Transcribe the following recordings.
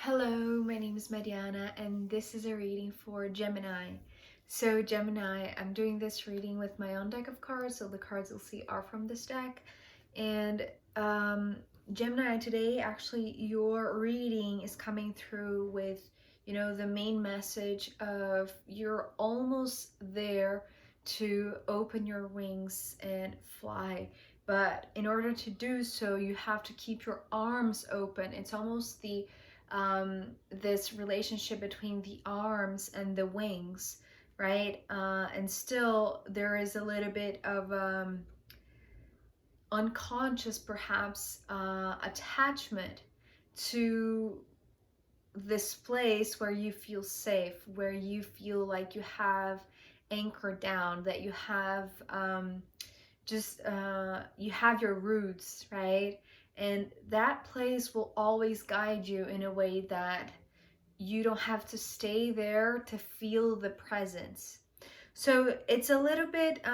Hello, my name is Mariana and this is a reading for Gemini. So Gemini, I'm doing this reading with my own deck of cards, so the cards you'll see are from this deck. And Gemini, today actually your reading is coming through with, the main message of you're almost there to open your wings and fly. But in order to do so, you have to keep your arms open. It's almost this relationship between the arms and the wings, right? And still there is a little bit of unconscious, perhaps, attachment to this place where you feel safe, where you feel like you have anchored down, that you have you have your roots, right? And that place will always guide you in a way that you don't have to stay there to feel the presence. So it's a little bit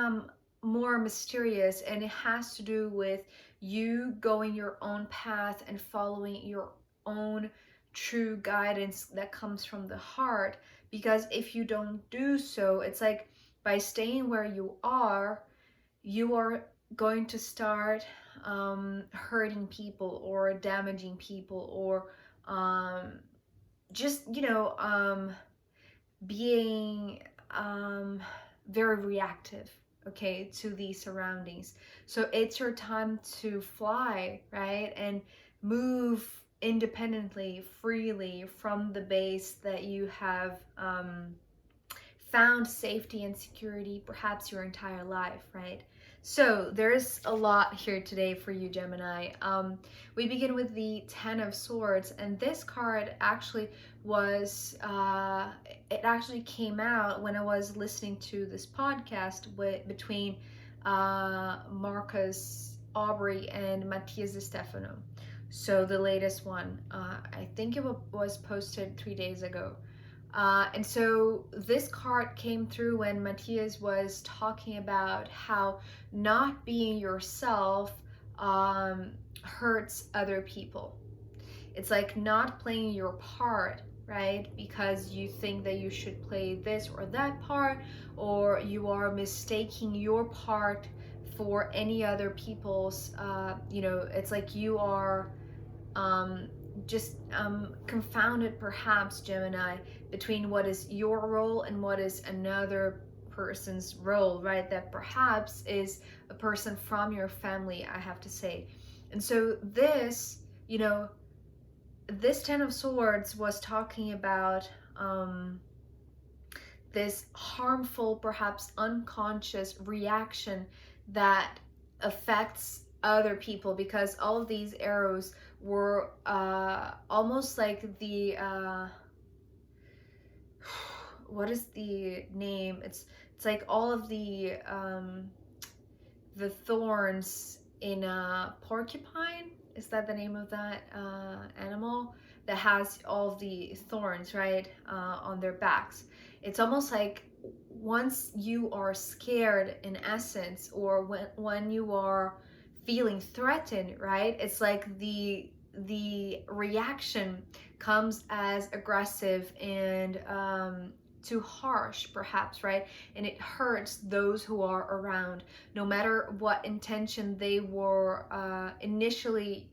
more mysterious, and it has to do with you going your own path and following your own true guidance that comes from the heart. Because if you don't do so, it's like by staying where you are going to start hurting people or damaging people, or just being very reactive, okay, to the surroundings. So it's your time to fly, right, and move independently, freely from the base that you have found safety and security perhaps your entire life, right? So there's a lot here today for you, Gemini. We begin with the Ten of Swords, and this card actually was, it actually came out when I was listening to this podcast between Marcus Aubrey and Matthias De Stefano. So the latest one, I think it was posted 3 days ago. And so this card came through when Matthias was talking about how not being yourself hurts other people. It's like not playing your part, right? Because you think that you should play this or that part, or you are mistaking your part for any other people's, it's like you are just confounded, perhaps, Gemini, between what is your role and what is another person's role, right? That perhaps is a person from your family, I have to say. And so this Ten of Swords was talking about this harmful, perhaps unconscious reaction that affects other people, because all of these arrows were almost like the what is the name? It's like all of the thorns in a porcupine. Is that the name of that animal that has all of the thorns, right, on their backs? It's almost like once you are scared, in essence, or when you are feeling threatened, right, it's like the reaction comes as aggressive and too harsh, perhaps, right? And it hurts those who are around, no matter what intention they were initially,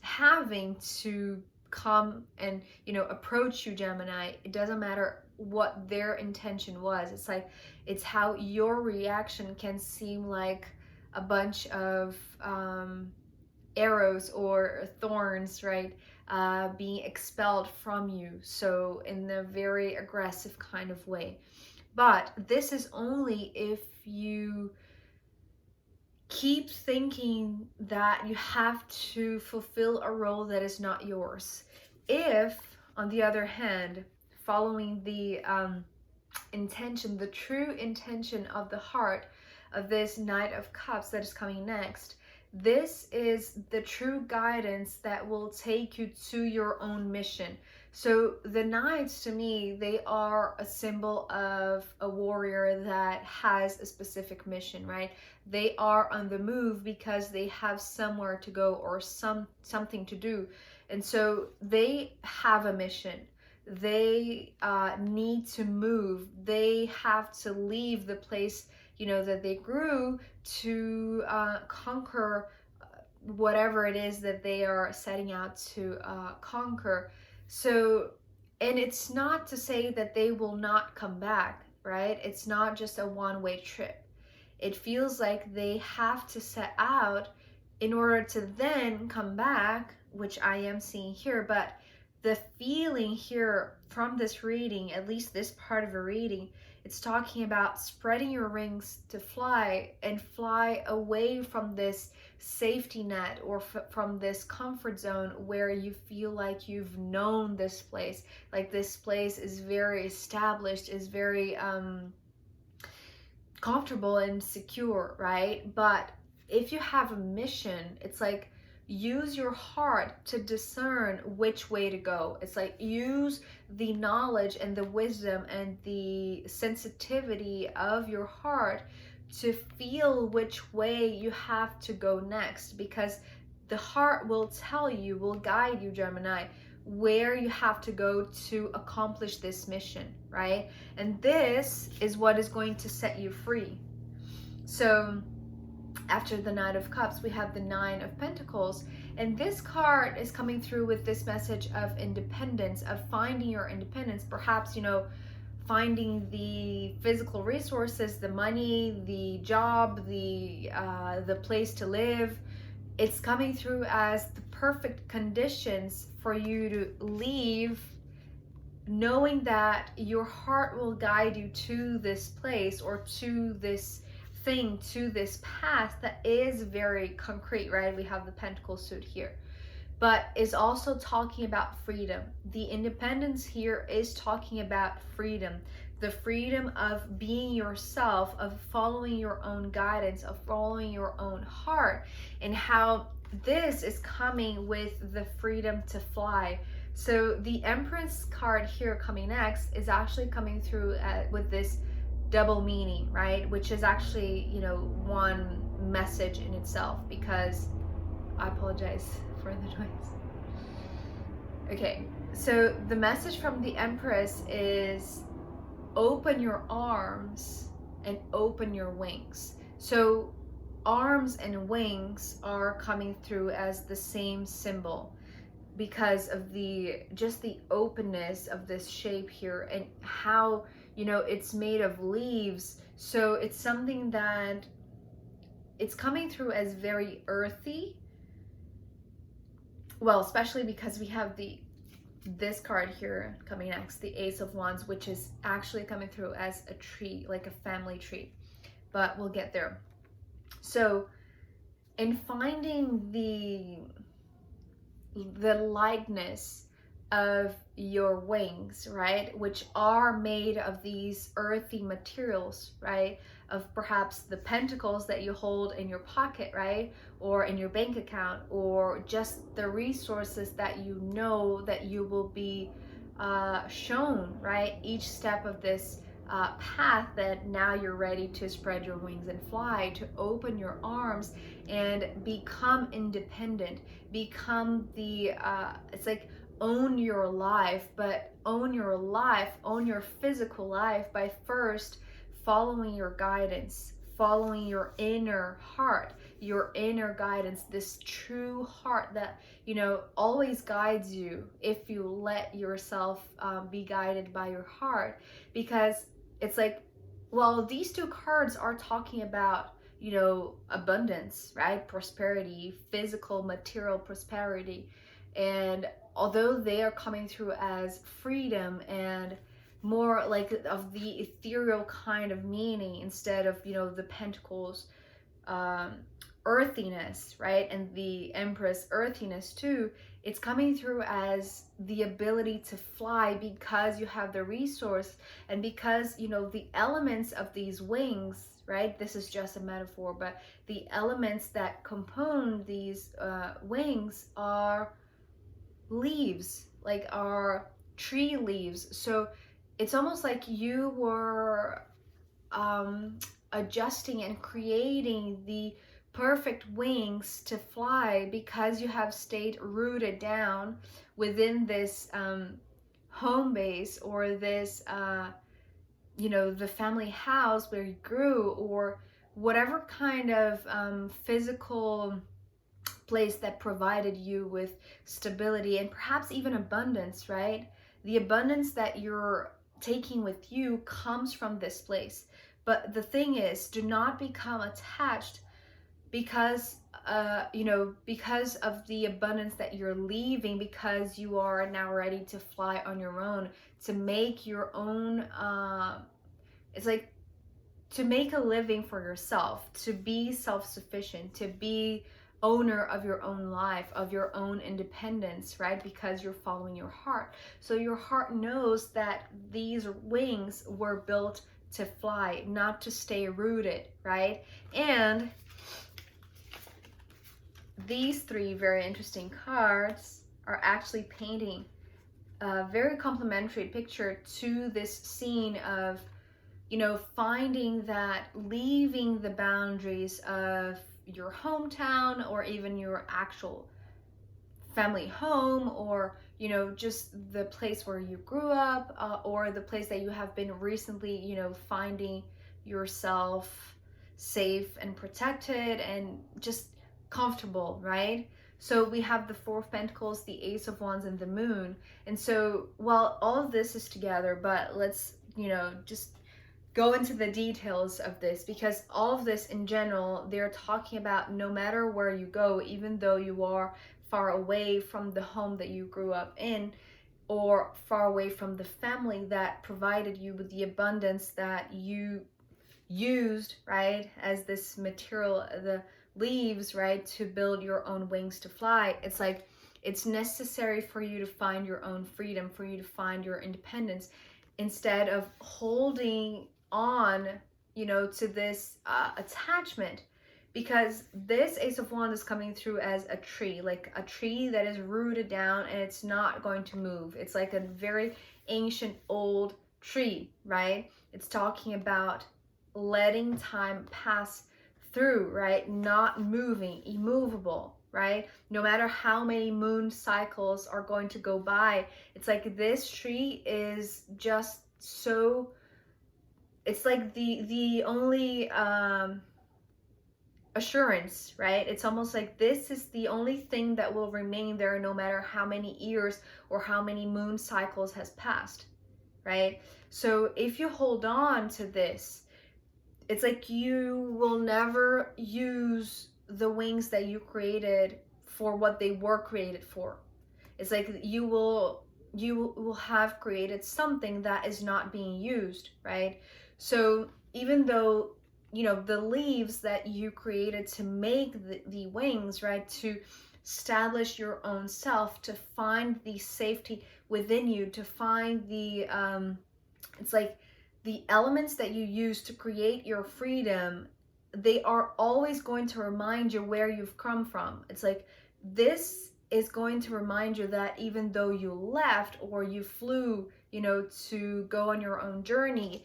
having to come and, approach you, Gemini. It doesn't matter what their intention was. It's like, it's how your reaction can seem like a bunch of arrows or thorns, right, being expelled from you, so in a very aggressive kind of way. But this is only if you keep thinking that you have to fulfill a role that is not yours. If, on the other hand, following the intention, the true intention of the heart of this Knight of Cups that is coming next, This is the true guidance that will take you to your own mission. So the knights, to me, they are a symbol of a warrior that has a specific mission, right? They are on the move because they have somewhere to go or something to do. And so they have a mission. They need to move. They have to leave the place, that they grew, to conquer whatever it is that they are setting out to conquer. So, and it's not to say that they will not come back, right? It's not just a one-way trip. It feels like they have to set out in order to then come back, which I am seeing here. But the feeling here from this reading, at least this part of the reading, it's talking about spreading your wings to fly and fly away from this safety net or from this comfort zone where you feel like you've known this place, like this place is very established, is very comfortable and secure, right? But if you have a mission, it's like use your heart to discern which way to go. It's like use the knowledge and the wisdom and the sensitivity of your heart to feel which way you have to go next, because the heart will tell you, will guide you, Gemini, where you have to go to accomplish this mission, right? And this is what is going to set you free. So after the Knight of Cups, we have the Nine of Pentacles. And this card is coming through with this message of independence, of finding your independence. Perhaps, finding the physical resources, the money, the job, the place to live. It's coming through as the perfect conditions for you to leave, knowing that your heart will guide you to this place or to this thing, to this path that is very concrete, right? We have the Pentacle suit here, but is also talking about freedom. The independence here is talking about freedom, the freedom of being yourself, of following your own guidance, of following your own heart, and how this is coming with the freedom to fly. So the Empress card here coming next is actually coming through with this double meaning, right? Which is actually, one message in itself, because I apologize for the noise. Okay, so the message from the Empress is open your arms and open your wings. So arms and wings are coming through as the same symbol because of the openness of this shape here, and how it's made of leaves. So it's something that it's coming through as very earthy. Well, especially because we have this card here coming next, the Ace of Wands, which is actually coming through as a tree, like a family tree, but we'll get there. So in finding the lightness of your wings, right, which are made of these earthy materials, right, of perhaps the pentacles that you hold in your pocket, right, or in your bank account, or just the resources that that you will be shown, right, each step of this path, that now you're ready to spread your wings and fly, to open your arms and become independent, become it's like own your life, but own your physical life by first following your guidance, following your inner heart, your inner guidance, this true heart that always guides you if you let yourself be guided by your heart. Because it's like, well, these two cards are talking about abundance, right, prosperity, physical material prosperity, and although they are coming through as freedom and more like of the ethereal kind of meaning, instead of the Pentacles earthiness, right, and the Empress earthiness too, it's coming through as the ability to fly because you have the resource, and because the elements of these wings, right? This is just a metaphor, but the elements that compose these wings are leaves, like are tree leaves. So it's almost like you were adjusting and creating the perfect wings to fly because you have stayed rooted down within this home base, or this the family house where you grew, or whatever kind of physical place that provided you with stability and perhaps even abundance, right? The abundance that you're taking with you comes from this place. But the thing is, do not become attached because because of the abundance that you're leaving, because you are now ready to fly on your own, to make your own it's like to make a living for yourself, to be self-sufficient, to be owner of your own life, of your own independence, right? Because you're following your heart. So your heart knows that these wings were built to fly, not to stay rooted, right? And these three very interesting cards are actually painting a very complementary picture to this scene of finding that, leaving the boundaries of your hometown, or even your actual family home, or just the place where you grew up, or the place that you have been recently finding yourself safe and protected and just comfortable, right? So we have the Four of Pentacles, the Ace of Wands, and the Moon. And so, well, all of this is together, but let's just go into the details of this, because all of this in general, they're talking about no matter where you go, even though you are far away from the home that you grew up in, or far away from the family that provided you with the abundance that you used, right, as this material, the leaves, right, to build your own wings to fly. It's like it's necessary for you to find your own freedom, for you to find your independence, instead of holding on to this attachment. Because this Ace of Wands is coming through as a tree, like a tree that is rooted down and it's not going to move. It's like a very ancient old tree, right? It's talking about letting time pass through, right? Not moving, immovable, right? No matter how many moon cycles are going to go by, it's like this tree is just so, it's like the only assurance, right? It's almost like this is the only thing that will remain there no matter how many years or how many moon cycles has passed, right? So if you hold on to this, it's like you will never use the wings that you created for what they were created for. It's like you will have created something that is not being used, right? So even though the leaves that you created to make the wings, right, to establish your own self, to find the safety within you, to find the it's like the elements that you use to create your freedom, they are always going to remind you where you've come from. It's like this is going to remind you that even though you left or you flew, to go on your own journey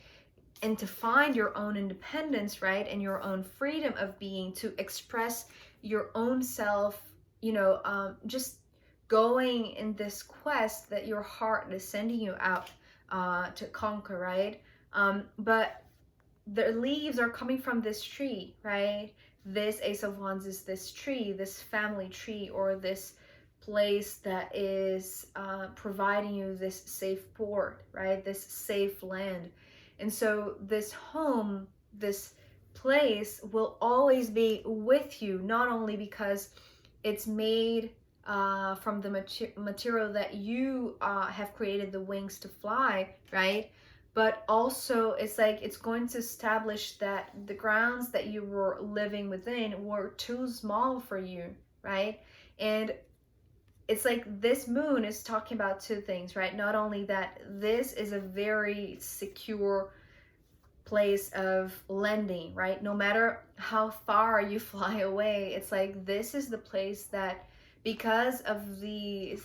and to find your own independence, right, and your own freedom of being, to express your own self, just going in this quest that your heart is sending you out to conquer, right? But the leaves are coming from this tree, right? This Ace of Wands is this tree, this family tree, or this place that is providing you this safe port, right? This safe land. And so this home, this place will always be with you, not only because it's made from the material that you have created the wings to fly, right? But also it's like it's going to establish that the grounds that you were living within were too small for you, right? And it's like this moon is talking about two things, right? Not only that this is a very secure place of landing, right? No matter how far you fly away, it's like this is the place that, because of the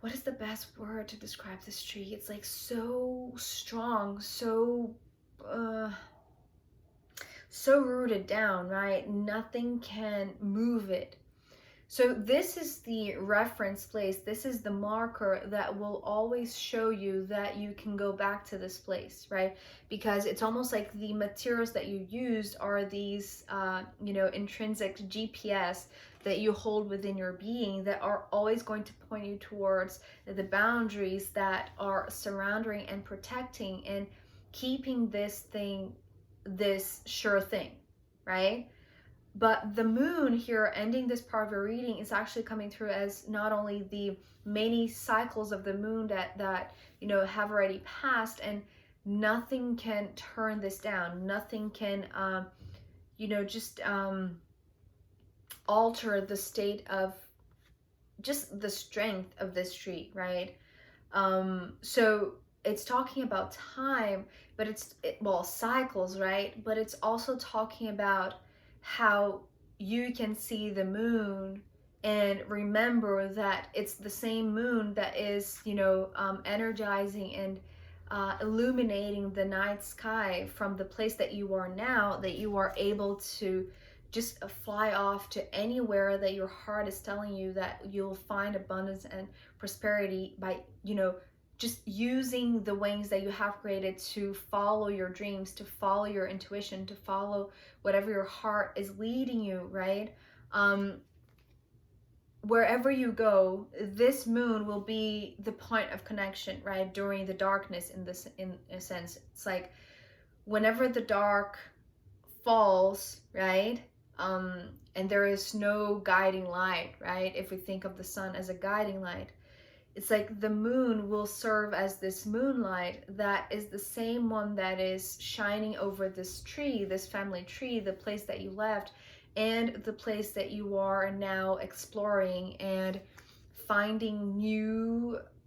what is the best word to describe this tree? It's like so strong, uh so rooted down, right? Nothing can move it. So this is the reference place. This is the marker that will always show you that you can go back to this place, right? Because it's almost like the materials that you used are these, intrinsic GPS that you hold within your being that are always going to point you towards the boundaries that are surrounding and protecting and keeping this thing, this sure thing, right? But the moon here, ending this part of your reading, is actually coming through as not only the many cycles of the moon that have already passed, and nothing can turn this down. Nothing can just alter the state of just the strength of this tree, right? So it's talking about time, but cycles, right? But it's also talking about how you can see the moon and remember that it's the same moon that is, energizing and illuminating the night sky from the place that you are now, that you are able to just fly off to anywhere that your heart is telling you that you'll find abundance and prosperity by, just using the wings that you have created to follow your dreams, to follow your intuition, to follow whatever your heart is leading you, right? Wherever you go, this moon will be the point of connection, right? During the darkness, in a sense. It's like whenever the dark falls, right? And there is no guiding light, right? If we think of the sun as a guiding light, it's like the moon will serve as this moonlight that is the same one that is shining over this tree, this family tree, the place that you left, and the place that you are now exploring and finding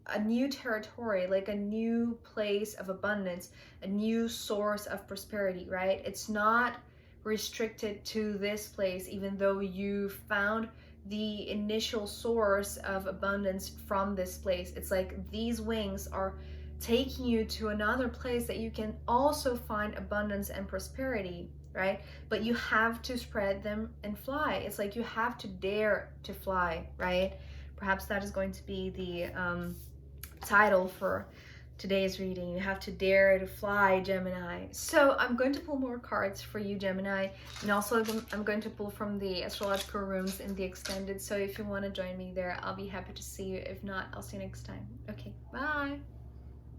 a new territory, like a new place of abundance, a new source of prosperity, right? It's not restricted to this place, even though you found the initial source of abundance from this place. It's like these wings are taking you to another place that you can also find abundance and prosperity, right? But you have to spread them and fly. It's like you have to dare to fly, right? Perhaps that is going to be the title for today's reading. You have to dare to fly, Gemini. So I'm going to pull more cards for you, Gemini, and also I'm going to pull from the astrological rooms in the extended. So if you want to join me there, I'll be happy to see you. If not, I'll see you next time. Okay, bye.